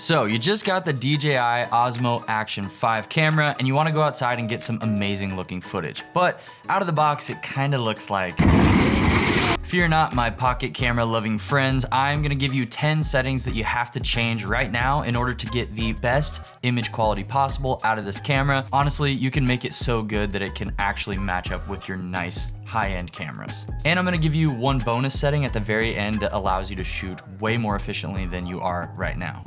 So you just got the DJI Osmo Action 5 camera and you want to go outside and get some amazing looking footage. But out of the box, it kind of looks like... Fear not, my pocket camera loving friends. I'm gonna give you 10 settings that you have to change right now in order to get the best image quality possible out of this camera. Honestly, you can make it so good that it can actually match up with your nice high-end cameras. And I'm gonna give you one bonus setting at the very end that allows you to shoot way more efficiently than you are right now.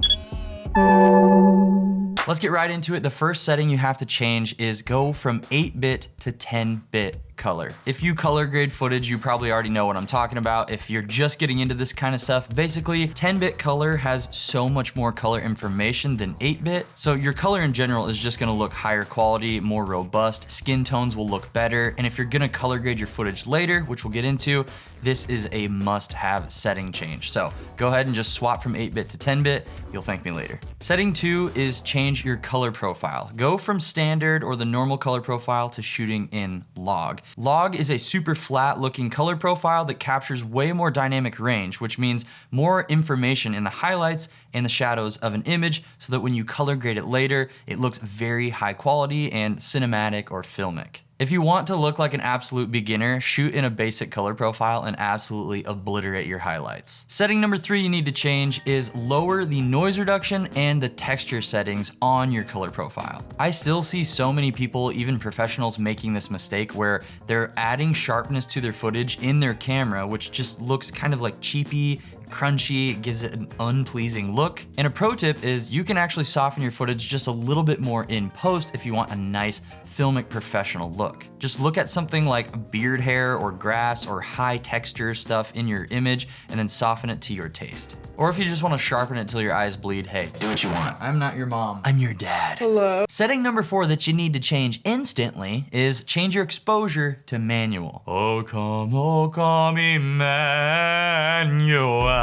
Let's get right into it. The first setting you have to change is go from 8-bit to 10-bit color. If you color grade footage, you probably already know what I'm talking about. If you're just getting into this kind of stuff, basically 10-bit color has so much more color information than 8-bit. So your color in general is just gonna look higher quality, more robust, skin tones will look better. And if you're gonna color grade your footage later, which we'll get into, this is a must-have setting change. So go ahead and just swap from 8-bit to 10-bit. You'll thank me later. Setting 2 is change your color profile. Go from standard or the normal color profile to shooting in log. Log is a super flat looking color profile that captures way more dynamic range, which means more information in the highlights and the shadows of an image so that when you color grade it later, it looks very high quality and cinematic or filmic. If you want to look like an absolute beginner, shoot in a basic color profile and absolutely obliterate your highlights. Setting number 3 you need to change is lower the noise reduction and the texture settings on your color profile. I still see so many people, even professionals, making this mistake where they're adding sharpness to their footage in their camera, which just looks kind of like cheapy, crunchy, gives it an unpleasing look. And a pro tip is you can actually soften your footage just a little bit more in post if you want a nice filmic professional look. Just look at something like beard hair or grass or high texture stuff in your image and then soften it to your taste. Or if you just want to sharpen it till your eyes bleed, hey, do what you want. I'm not your mom, I'm your dad. Hello. Setting number 4 that you need to change instantly is change your exposure to manual. Oh come Emmanuel.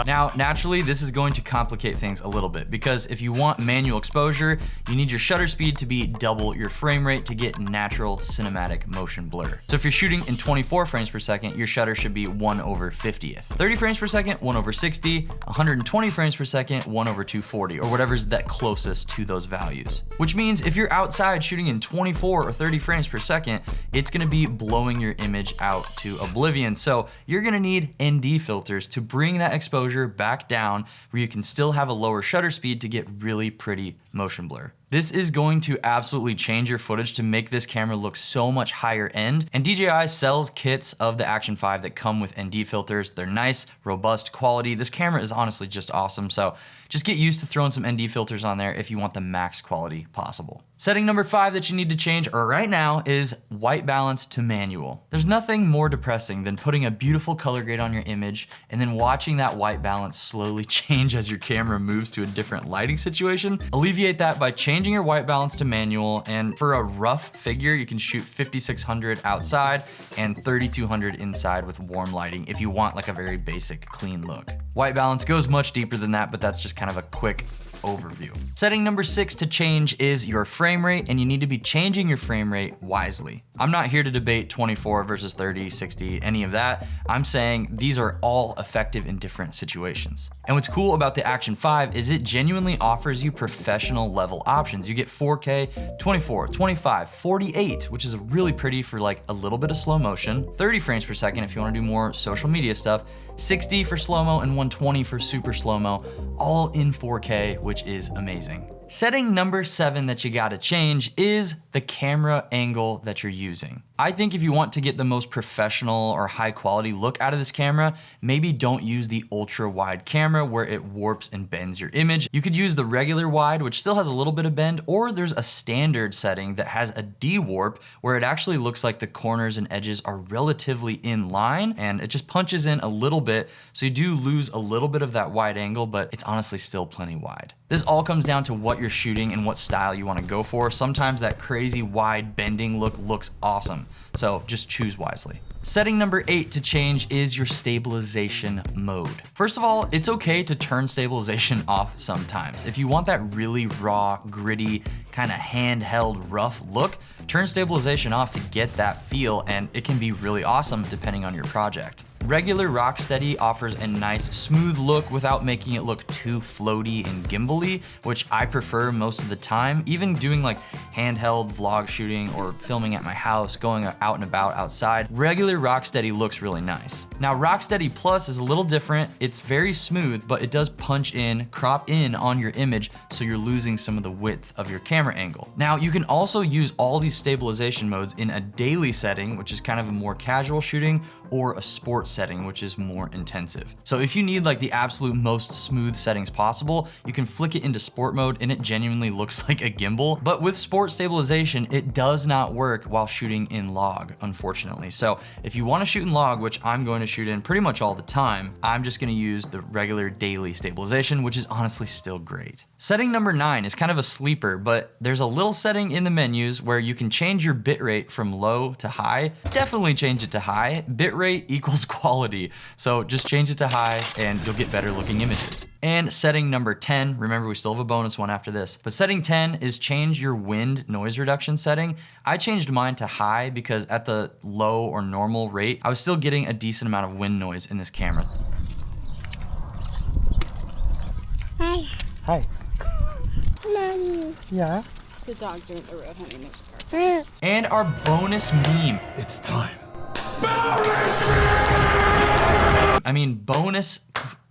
Now, naturally, this is going to complicate things a little bit because if you want manual exposure, you need your shutter speed to be double your frame rate to get natural cinematic motion blur. So if you're shooting in 24 frames per second, your shutter should be 1/50th. 30 frames per second, 1/60, 120 frames per second, 1/240, or whatever's that closest to those values. Which means if you're outside shooting in 24 or 30 frames per second, it's gonna be blowing your image out to oblivion. So you're gonna need ND filters to bring that exposure back down where you can still have a lower shutter speed to get really pretty motion blur. This is going to absolutely change your footage to make this camera look so much higher end. And DJI sells kits of the Action 5 that come with ND filters. They're nice, robust quality. This camera is honestly just awesome. So just get used to throwing some ND filters on there if you want the max quality possible. Setting number 5 that you need to change right now is white balance to manual. There's nothing more depressing than putting a beautiful color grade on your image and then watching that white balance slowly change as your camera moves to a different lighting situation. Alleviate that by changing your white balance to manual, and for a rough figure, you can shoot 5600 outside and 3200 inside with warm lighting if you want like a very basic clean look. White balance goes much deeper than that, but that's just kind of a quick overview. Setting number 6 to change is your frame rate, and you need to be changing your frame rate wisely. I'm not here to debate 24 versus 30, 60, any of that. I'm saying these are all effective in different situations. And what's cool about the Action 5 is it genuinely offers you professional level options. You get 4K, 24, 25, 48, which is really pretty for like a little bit of slow motion, 30 frames per second if you want to do more social media stuff, 60 for slow-mo and 120 for super slow-mo, all in 4K, which is amazing. Setting number 7 that you gotta change is the camera angle that you're using. I think if you want to get the most professional or high quality look out of this camera, maybe don't use the ultra wide camera where it warps and bends your image. You could use the regular wide, which still has a little bit of bend, or there's a standard setting that has a D-warp where it actually looks like the corners and edges are relatively in line and it just punches in a little bit. So you do lose a little bit of that wide angle, but it's honestly still plenty wide. This all comes down to what you're shooting and what style you want to go for. Sometimes that crazy wide bending look looks awesome. So just choose wisely. Setting number 8 to change is your stabilization mode. First of all, it's okay to turn stabilization off sometimes. If you want that really raw, gritty, kind of handheld, rough look, turn stabilization off to get that feel, and it can be really awesome depending on your project. Regular Rocksteady offers a nice smooth look without making it look too floaty and gimbally, which I prefer most of the time. Even doing like handheld vlog shooting or filming at my house, going out and about outside, regular Rocksteady looks really nice. Now Rocksteady Plus is a little different. It's very smooth, but it does punch in, crop in on your image, so you're losing some of the width of your camera angle. Now you can also use all these stabilization modes in a daily setting, which is kind of a more casual shooting, or a sports setting, which is more intensive. So if you need like the absolute most smooth settings possible, you can flick it into sport mode and it genuinely looks like a gimbal. But with sport stabilization, it does not work while shooting in log, unfortunately. So if you want to shoot in log, which I'm going to shoot in pretty much all the time, I'm just going to use the regular daily stabilization, which is honestly still great. Setting number 9 is kind of a sleeper, but there's a little setting in the menus where you can change your bitrate from low to high. Definitely change it to high. Bitrate equals quality. So just change it to high and you'll get better looking images. And setting number 10, remember we still have a bonus one after this, but setting 10 is change your wind noise reduction setting. I changed mine to high because at the low or normal rate, I was still getting a decent amount of wind noise in this camera. Hi. Hi. Mommy. Yeah? The dogs are in the road, honey. Makes it perfect. And our bonus meme. It's time. I mean, bonus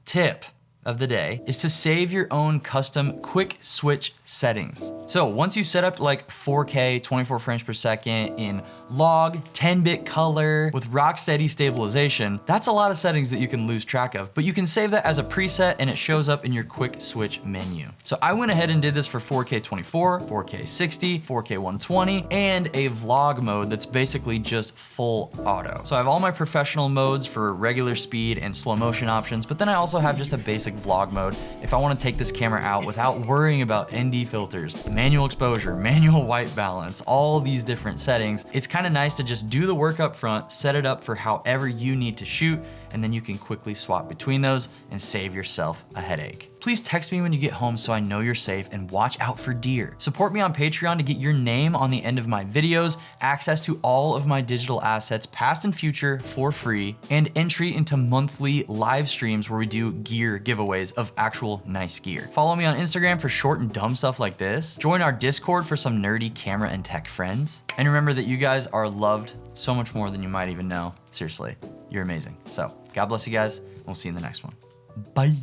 tip of the day is to save your own custom quick switch settings. So once you set up like 4K, 24 frames per second in log, 10-bit color with Rocksteady stabilization, that's a lot of settings that you can lose track of, but you can save that as a preset and it shows up in your quick switch menu. So I went ahead and did this for 4K 24, 4K 60, 4K 120, and a vlog mode that's basically just full auto. So I have all my professional modes for regular speed and slow motion options, but then I also have just a basic vlog mode if I want to take this camera out without worrying about ND filters, manual exposure, manual white balance, all these different settings. It's kind of nice to just do the work up front, set it up for however you need to shoot, and then you can quickly swap between those and save yourself a headache. Please text me when you get home so I know you're safe, and watch out for deer. Support me on Patreon to get your name on the end of my videos, access to all of my digital assets, past and future, for free, and entry into monthly live streams where we do gear giveaways of actual nice gear. Follow me on Instagram for short and dumb stuff like this. Join our Discord for some nerdy camera and tech friends. And remember that you guys are loved so much more than you might even know. Seriously, you're amazing. So God bless you guys. We'll see you in the next one. Bye.